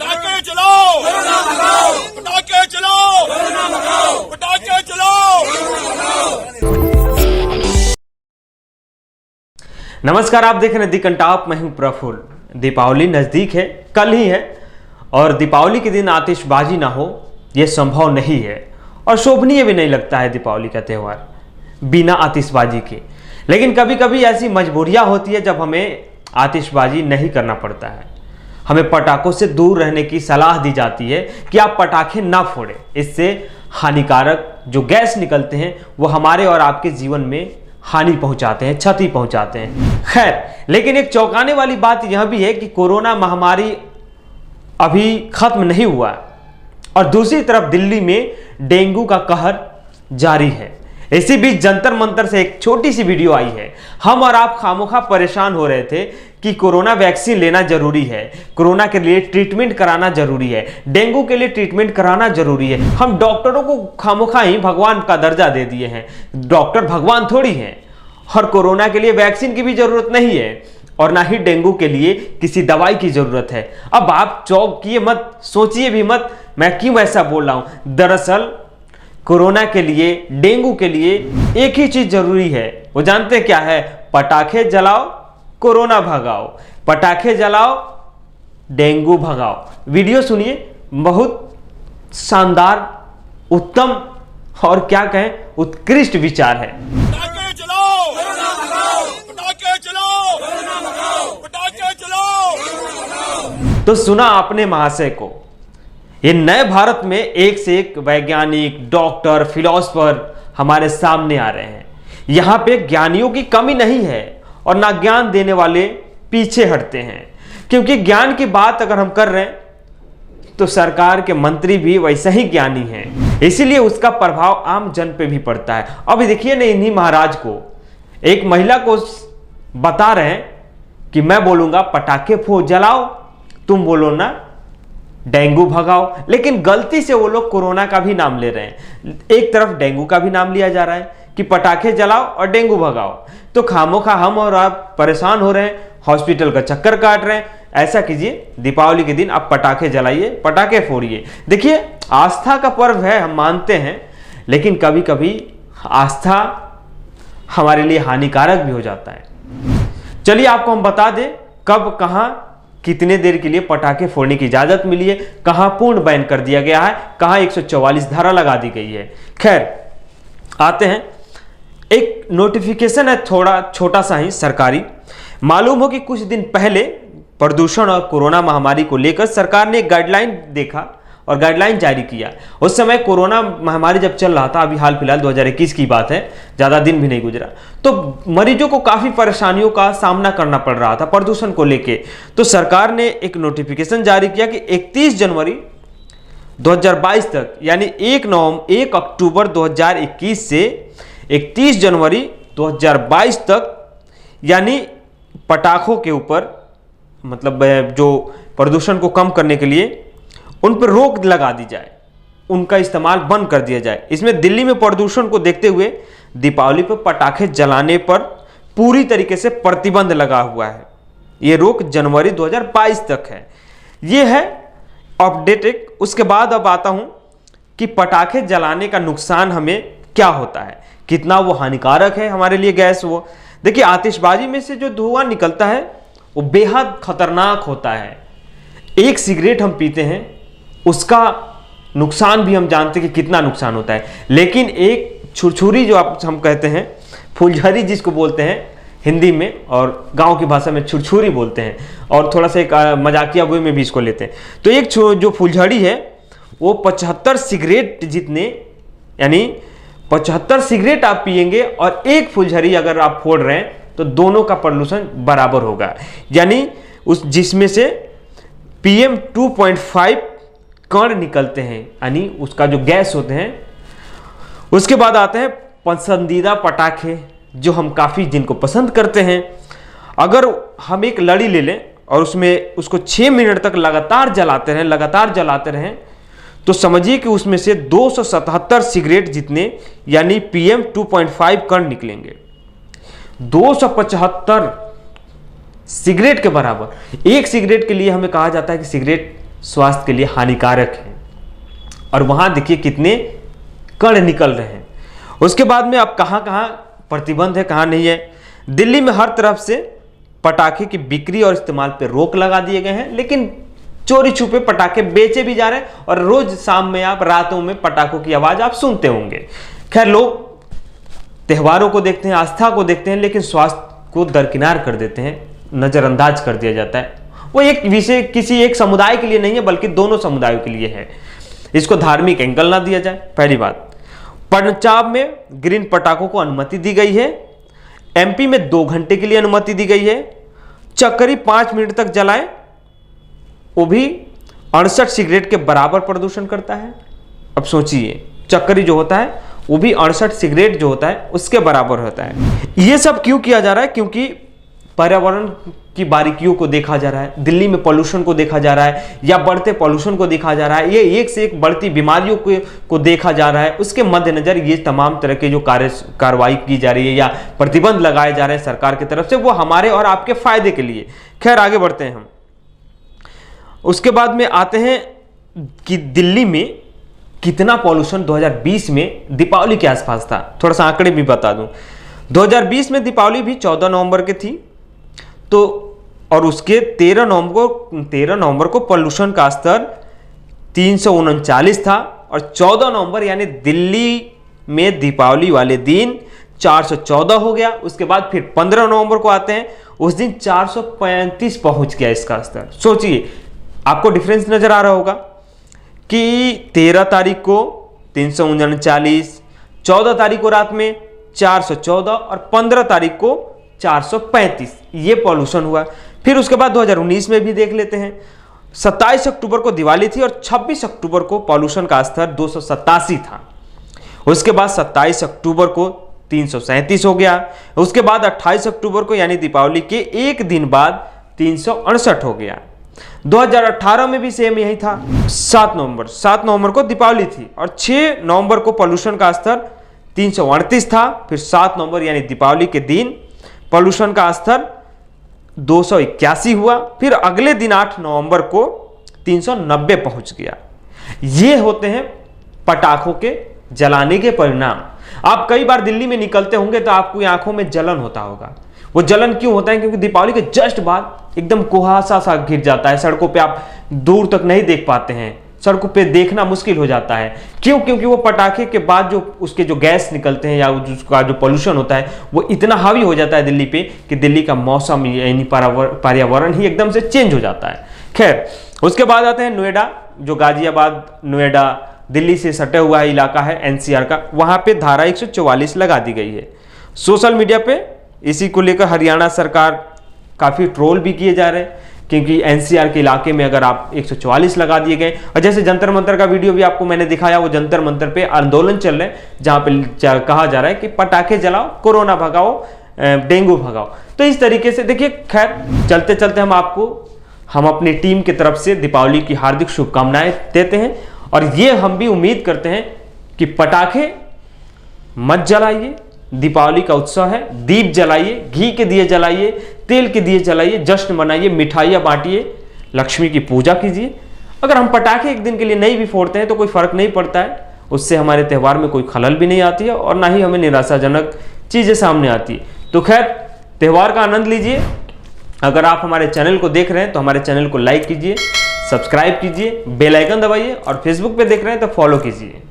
पटाखे चलाओ, पटाखे चलाओ, पटाखे चलाओ। नमस्कार, आप देख रहे हैं दी कंटाप। मैं हूं प्रफुल्ल। दीपावली नजदीक है, कल ही है, और दीपावली के दिन आतिशबाजी ना हो यह संभव नहीं है और शोभनीय भी नहीं लगता है दीपावली का त्यौहार बिना आतिशबाजी के। लेकिन कभी कभी ऐसी मजबूरियां होती है जब हमें आतिशबाजी नहीं करना पड़ता है। हमें पटाखों से दूर रहने की सलाह दी जाती है कि आप पटाखे ना फोड़ें, इससे हानिकारक जो गैस निकलते हैं वो हमारे और आपके जीवन में हानि पहुंचाते हैं, क्षति पहुंचाते हैं। खैर, लेकिन एक चौंकाने वाली बात यह भी है कि कोरोना महामारी अभी खत्म नहीं हुआ और दूसरी तरफ दिल्ली में डेंगू का कहर जारी है। इसी बीच जंतर मंतर से एक छोटी सी वीडियो आई है। हम और आप खामोखा परेशान हो रहे थे कि कोरोना वैक्सीन लेना जरूरी है, कोरोना के लिए ट्रीटमेंट कराना जरूरी है, डेंगू के लिए ट्रीटमेंट कराना जरूरी है। हम डॉक्टरों को खामोखा ही भगवान का दर्जा दे दिए हैं। डॉक्टर भगवान थोड़ी हैं, और कोरोना के लिए वैक्सीन की भी जरूरत नहीं है और ना ही डेंगू के लिए किसी दवाई की जरूरत है। अब आप चौंकिए मत, सोचिए भी मत मैं क्यों ऐसा बोल रहा हूं। दरअसल कोरोना के लिए, डेंगू के लिए एक ही चीज जरूरी है। वो जानते हैं क्या है? पटाखे जलाओ, कोरोना भगाओ। पटाखे जलाओ, डेंगू भगाओ। वीडियो सुनिए, बहुत शानदार, उत्तम और क्या कहें उत्कृष्ट विचार है। पटाखे चलाओ, पटाखे चलाओ, पटाखे चलाओ। तो सुना आपने महाशय को। ये नए भारत में एक से एक वैज्ञानिक, डॉक्टर, फिलोसोफर हमारे सामने आ रहे हैं। यहां पे ज्ञानियों की कमी नहीं है और ना ज्ञान देने वाले पीछे हटते हैं, क्योंकि ज्ञान की बात अगर हम कर रहे हैं तो सरकार के मंत्री भी वैसे ही ज्ञानी हैं, इसीलिए उसका प्रभाव आम जन पे भी पड़ता है। अभी देखिए ना, इन्हीं महाराज को, एक महिला को बता रहे हैं कि मैं बोलूंगा पटाखे जलाओ, तुम बोलो ना डेंगू भगाओ, लेकिन गलती से वो लोग कोरोना का भी नाम ले रहे हैं। एक तरफ डेंगू का भी नाम लिया जा रहा है कि पटाखे जलाओ और डेंगू भगाओ। तो खामोखा हम और आप परेशान हो रहे हैं, हॉस्पिटल का चक्कर काट रहे हैं। ऐसा कीजिए, दीपावली के दिन आप पटाखे जलाइए, पटाखे फोड़िए। देखिए, आस्था का पर्व है, हम मानते हैं, लेकिन कभी कभी आस्था हमारे लिए हानिकारक भी हो जाता है। चलिए आपको हम बता दें कब, कहां, कितने देर के लिए पटाखे फोड़ने की इजाजत मिली है, कहां पूर्ण बैन कर दिया गया है, कहां 144 धारा लगा दी गई है। खैर, आते हैं, एक नोटिफिकेशन है, थोड़ा छोटा सा ही सरकारी। मालूम हो कि कुछ दिन पहले प्रदूषण और कोरोना महामारी को लेकर सरकार ने एक गाइडलाइन देखा और गाइडलाइन जारी किया। उस समय कोरोना महामारी जब चल रहा था, अभी हाल फिलहाल 2021 की बात है, ज़्यादा दिन भी नहीं गुजरा, तो मरीजों को काफ़ी परेशानियों का सामना करना पड़ रहा था प्रदूषण को लेके। तो सरकार ने एक नोटिफिकेशन जारी किया कि 31 जनवरी 2022 तक, यानी 1 अक्टूबर 2021 से 31 जनवरी 2022 तक, यानी पटाखों के ऊपर, मतलब जो प्रदूषण को कम करने के लिए उन पर रोक लगा दी जाए, उनका इस्तेमाल बंद कर दिया जाए। इसमें दिल्ली में प्रदूषण को देखते हुए दीपावली पर पटाखे जलाने पर पूरी तरीके से प्रतिबंध लगा हुआ है। ये रोक जनवरी 2022 तक है। ये है अपडेटेड। उसके बाद अब आता हूं कि पटाखे जलाने का नुकसान हमें क्या होता है, कितना वो हानिकारक है हमारे लिए गैस। वो देखिए, आतिशबाजी में से जो धुआं निकलता है वो बेहद खतरनाक होता है। एक सिगरेट हम पीते हैं, उसका नुकसान भी हम जानते हैं कि कितना नुकसान होता है, लेकिन एक छुरछुरी जो हम कहते हैं, फुलझड़ी जिसको बोलते हैं हिंदी में, और गांव की भाषा में छुरछुरी बोलते हैं, और थोड़ा सा एक मजाकिया वे में भी इसको लेते हैं। तो एक जो फुलझड़ी है वो 75 सिगरेट जितने, यानी 75 सिगरेट आप पिएंगे और एक फुलझड़ी अगर आप फोड़ रहे हैं तो दोनों का प्रदूषण बराबर होगा। यानी उस जिसमें से PM 2.5 कण निकलते हैं, यानी उसका जो गैस होते हैं। उसके बाद आते हैं पसंदीदा पटाखे, जो हम काफ़ी जिनको पसंद करते हैं। अगर हम एक लड़ी ले लें और उसमें उसको 6 मिनट तक लगातार जलाते रहें तो समझिए कि उसमें से 277 सिगरेट जितने, यानी PM 2.5 कण निकलेंगे। 275 सिगरेट के बराबर। एक सिगरेट के लिए हमें कहा जाता है कि सिगरेट स्वास्थ्य के लिए हानिकारक हैं। और वहाँ देखिए कितने कण निकल रहे हैं। उसके बाद में अब कहाँ कहाँ प्रतिबंध है, कहाँ नहीं है। दिल्ली में हर तरफ से पटाखे की बिक्री और इस्तेमाल पर रोक लगा दिए गए हैं, लेकिन चोरी छुपे पटाखे बेचे भी जा रहे हैं और रोज शाम में आप रातों में पटाखों की आवाज आप सुनते होंगे। खैर, लोग त्योहारों को देखते हैं, आस्था को देखते हैं, लेकिन स्वास्थ्य को दरकिनार कर देते हैं, नजरअंदाज कर दिया जाता है। वो एक विषय किसी एक समुदाय के लिए नहीं है, बल्कि दोनों समुदायों के लिए है। इसको धार्मिक एंगल ना दिया जाए, पहली बात। पंजाब में ग्रीन पटाखों को अनुमति दी गई है। एमपी में 2 घंटे के लिए अनुमति दी गई है। चक्करी 5 मिनट तक जलाएं, वो भी 68 सिगरेट के बराबर प्रदूषण करता है। अब सोचिए, चक्करी जो होता है वो भी 68 सिगरेट जो होता है उसके बराबर होता है। ये सब क्यों किया जा रहा है? क्योंकि पर्यावरण की बारीकियों को देखा जा रहा है, दिल्ली में पॉल्यूशन को देखा जा रहा है, या बढ़ते पॉल्यूशन को देखा जा रहा है, ये एक से एक बढ़ती बीमारियों को देखा जा रहा है। उसके मद्देनजर ये तमाम तरह के जो कार्रवाई की जा रही है या प्रतिबंध लगाए जा रहे हैं सरकार की तरफ से, वो हमारे और आपके फायदे के लिए। खैर, आगे बढ़ते हैं हम। उसके बाद में आते हैं कि दिल्ली में कितना पॉल्यूशन 2020 में दीपावली के आसपास था। थोड़ा सा आंकड़े भी बता दूं। 2020 में दीपावली भी 14 नवंबर के थी, तो और उसके 13 नवंबर को पॉल्यूशन का स्तर 339 था, और 14 नवंबर यानी दिल्ली में दीपावली वाले दिन 414 हो गया। उसके बाद फिर 15 नवंबर को आते हैं, उस दिन 435 पहुंच गया इसका स्तर। सोचिए, आपको डिफरेंस नजर आ रहा होगा कि 13 तारीख को 339, 14 तारीख को रात में 414 और 15 तारीख को 435, ये पॉल्यूशन हुआ। फिर उसके बाद 2019 में भी देख लेते हैं। 27 अक्टूबर को दिवाली थी और 26 अक्टूबर को पॉल्यूशन का स्तर 287 था। उसके बाद 27 अक्टूबर को 337 हो गया। उसके बाद 28 अक्टूबर को यानी दीपावली के एक दिन बाद 368 हो गया। 2018 में भी सेम यही था। 7 नवंबर को दीपावली थी और 6 नवंबर को पॉल्यूशन का स्तर 338 था। फिर 7 नवंबर यानी दीपावली के दिन पॉल्यूशन का स्तर 281 हुआ। फिर अगले दिन 8 नवंबर को 390 पहुंच गया। ये होते हैं पटाखों के जलाने के परिणाम। आप कई बार दिल्ली में निकलते होंगे तो आपको आंखों में जलन होता होगा। वो जलन क्यों होता है? क्योंकि दीपावली के जस्ट बाद एकदम कुहासा सा घिर जाता है, सड़कों पे आप दूर तक नहीं देख पाते हैं, सड़कों पे देखना मुश्किल हो जाता है। क्यों? क्योंकि वो पटाखे के बाद जो उसके जो गैस निकलते हैं या उसका जो पोल्यूशन होता है वो इतना हावी हो जाता है दिल्ली पे कि दिल्ली का मौसम यानी पर्यावरण ही एकदम से चेंज हो जाता है। खैर, उसके बाद आते हैं नोएडा, जो गाजियाबाद नोएडा दिल्ली से सटे हुआ है इलाका है एनसीआर का। वहां पे धारा 144 लगा दी गई है। सोशल मीडिया पे इसी को लेकर हरियाणा सरकार काफी ट्रोल भी किए जा रहे हैं, क्योंकि एनसीआर के इलाके में अगर आप 144 लगा दिए गए। और जैसे जंतर मंतर का वीडियो भी आपको मैंने दिखाया, वो जंतर मंतर पे आंदोलन चल रहे हैं जहां पे कहा जा रहा है कि पटाखे जलाओ, कोरोना भगाओ, डेंगू भगाओ। तो इस तरीके से देखिए, खैर चलते चलते हम अपनी टीम की तरफ से दीपावली की हार्दिक शुभकामनाएं देते हैं। और ये हम भी उम्मीद करते हैं कि पटाखे मत जलाइए, दीपावली का उत्सव है, दीप जलाइए, घी के दिए जलाइए, तेल के दिए जलाइए, जश्न मनाइए, मिठाइयाँ बांटिए, लक्ष्मी की पूजा कीजिए। अगर हम पटाखे एक दिन के लिए नहीं भी फोड़ते हैं तो कोई फर्क नहीं पड़ता है, उससे हमारे त्यौहार में कोई खलल भी नहीं आती है और ना ही हमें निराशाजनक चीज़ें सामने आती है। तो खैर, त्यौहार का आनंद लीजिए। अगर आप हमारे चैनल को देख रहे हैं तो हमारे चैनल को लाइक कीजिए, सब्सक्राइब कीजिए, बेल आइकन दबाइए, और फेसबुक पे देख रहे हैं तो फॉलो कीजिए।